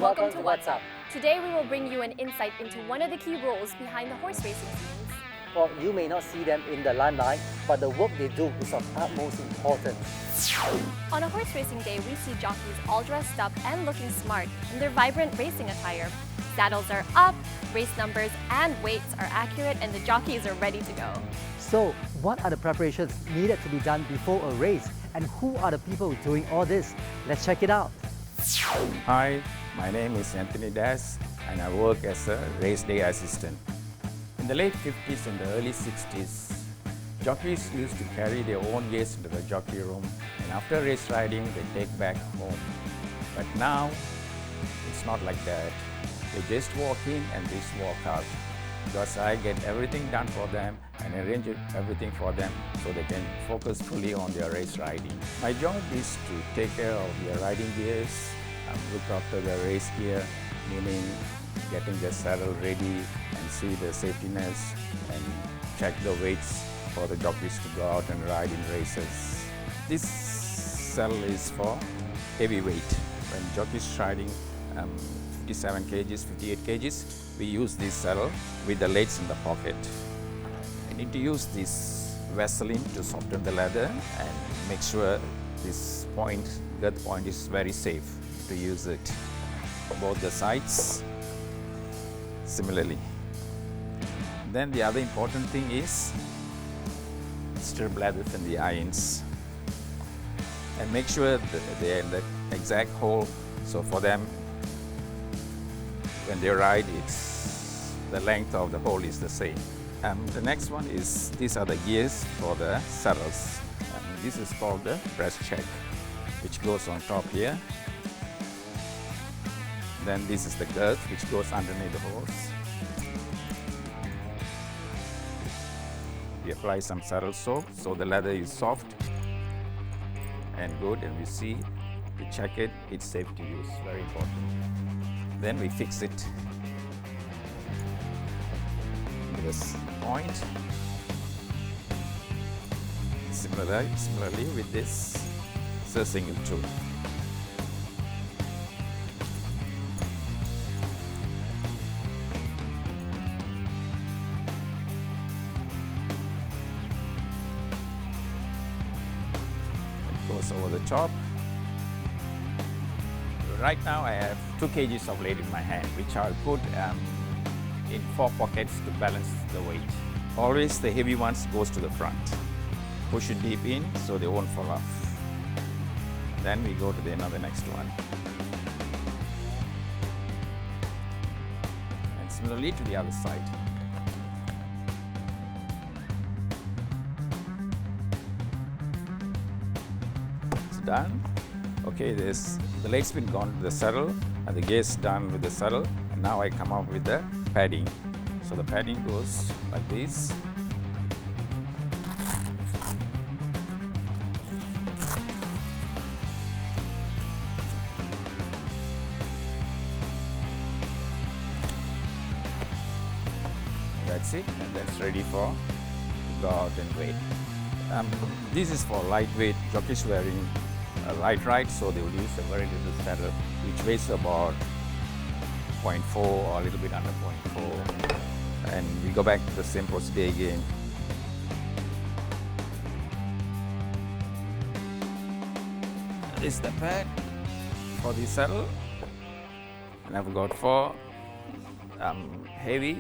welcome to Whazzup. Today we will bring you an insight into one of the key roles behind the horse racing scenes. Well, you may not see them in the limelight, but the work they do is of utmost importance. On a horse racing day, we see jockeys all dressed up and looking smart in their vibrant racing attire. Saddles are up, race numbers and weights are accurate, and the jockeys are ready to go. So, what are the preparations needed to be done before a race, and who are the people doing all this? Let's check it out. Hi, my name is Anthony Das and I work as a race day assistant. In the late 50s and the early 60s, jockeys used to carry their own gears into the jockey room, and after race riding they take back home. But now, it's not like that. They just walk in and just walk out, because I get everything done for them and arrange everything for them so they can focus fully on their race riding. My job is to take care of their riding gears, look after the race gear, meaning getting the saddle ready and see the safety nets and check the weights for the jockeys to go out and ride in races. This saddle is for heavyweight. When jockeys riding 57 kgs, 58 kgs, we use this saddle with the legs in the pocket. We need to use this Vaseline to soften the leather and make sure this girth point is very safe to use it. Both the sides, similarly. Then the other important thing is stirrup leathers and the irons. And make sure that they're in the exact hole, so for them, when they ride, the length of the hole is the same. The next one is, these are the gears for the saddles. This is called the breast check, which goes on top here. Then this is the girth, which goes underneath the horse. We apply some saddle soap so the leather is soft and good, and we see, we check it, it's safe to use, very important. Then we fix it with this point. Similarly with this single tool. It goes over the top. Right now I have 2 kgs of lead in my hand, which I'll put in 4 pockets to balance the weight. Always the heavy ones goes to the front. Push it deep in so they won't fall off. Then we go to the next one. And similarly to the other side. It's done. Okay, the leg's been gone to the saddle and the gear's done with the saddle, and now I come up with the padding. So the padding goes like this. That's it, and that's ready for go out and weigh. This is for lightweight jockeys wearing a light ride, so they will use a very little saddle, which weighs about 0.4 or a little bit under 0.4. And we go back to the same procedure again. This is the pad for the saddle, and I've got 4 heavy,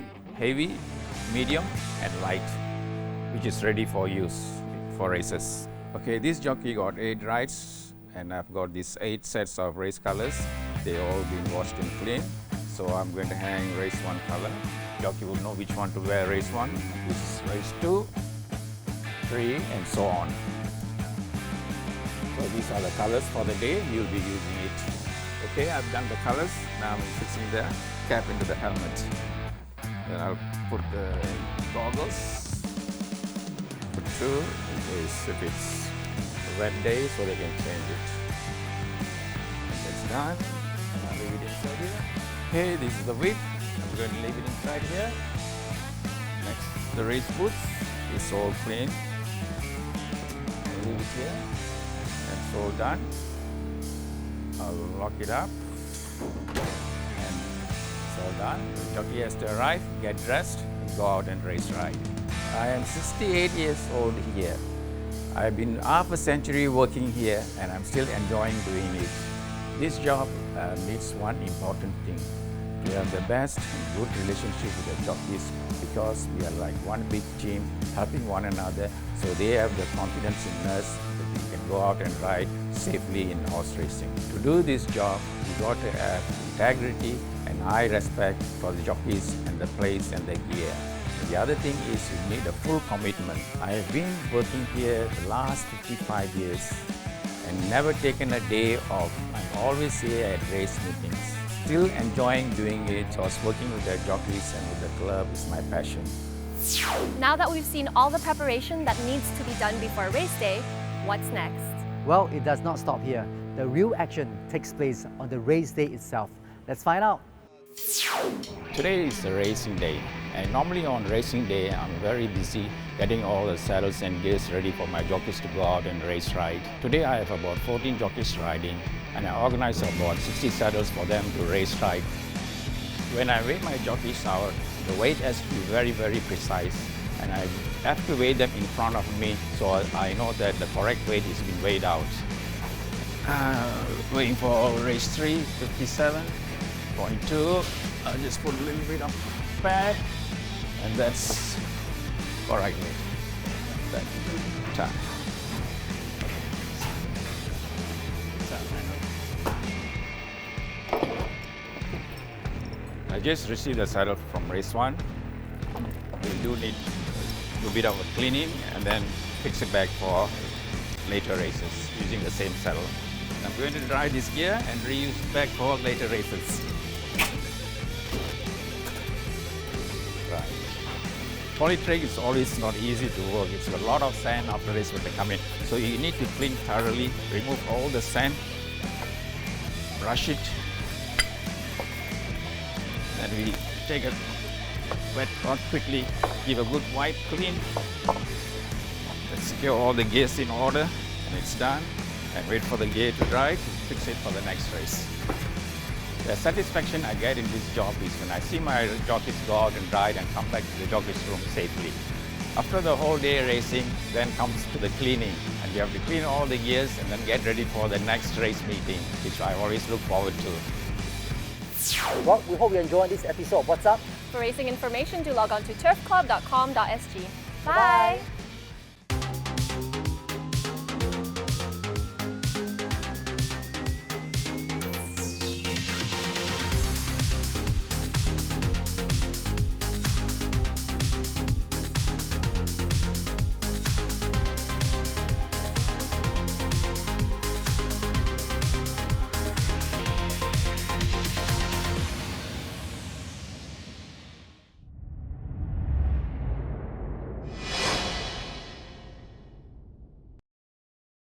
medium and light, which is ready for use for races. Okay, this jockey got 8 rides, and I've got these 8 sets of race colors. They all been washed and cleaned. So I'm going to hang race 1 color. Jockey will know which one to wear race 1, this is race 2, 3, and so on. So these are the colors for the day. You'll be using it. Okay, I've done the colors. Now I'm fixing the cap into the helmet. Then I'll put the goggles. Put 2 in case if it's a wet day, so they can change it. And that's done. And I'll leave it inside here. Okay, this is the whip. I'm going to leave it inside here. Next, the race boots is all clean. I'll leave it here. That's all done. I'll lock it up. all done. The jockey has to arrive, get dressed, and go out and race ride. I am 68 years old here. I've been half a century working here and I'm still enjoying doing it. This job needs one important thing. We have the best and good relationship with the jockeys because we are like one big team helping one another, so they have the confidence in us that we can go out and ride safely in horse racing. To do this job, we got to have integrity and high respect for the jockeys and the place and the gear. The other thing is you need a full commitment. I have been working here the last 55 years and never taken a day off. I'm always here at race meetings. Still enjoying doing it because working with the jockeys and with the club is my passion. Now that we've seen all the preparation that needs to be done before race day, what's next? Well, it does not stop here. The real action takes place on the race day itself. Let's find out. Today is a racing day, and normally on racing day I'm very busy getting all the saddles and gears ready for my jockeys to go out and race ride. Today I have about 14 jockeys riding and I organize about 60 saddles for them to race ride. When I weigh my jockeys out, the weight has to be very, very precise, and I have to weigh them in front of me so I know that the correct weight is being weighed out. Waiting for race 3, 57.2. I'll just put a little bit of pad, and that's correct weight. That time. I just received the saddle from race 1. We do need to do a bit of a cleaning and then fix it back for later races using the same saddle. I'm going to dry this gear and reuse it back for later races. Right. Trolley track is always not easy to work. It's got a lot of sand after race when they come in. So you need to clean thoroughly, remove all the sand, brush it. Then we take a wet cloth quickly, give a good wipe clean. Let's secure all the gears in order, and it's done. And wait for the gear to dry to fix it for the next race. The satisfaction I get in this job is when I see my jockeys go out and ride and come back to the jockey's room safely. After the whole day racing, then comes to the cleaning, and you have to clean all the gears and then get ready for the next race meeting, which I always look forward to. Well, we hope you enjoyed this episode of What's Up? For racing information, do log on to turfclub.com.sg. Bye!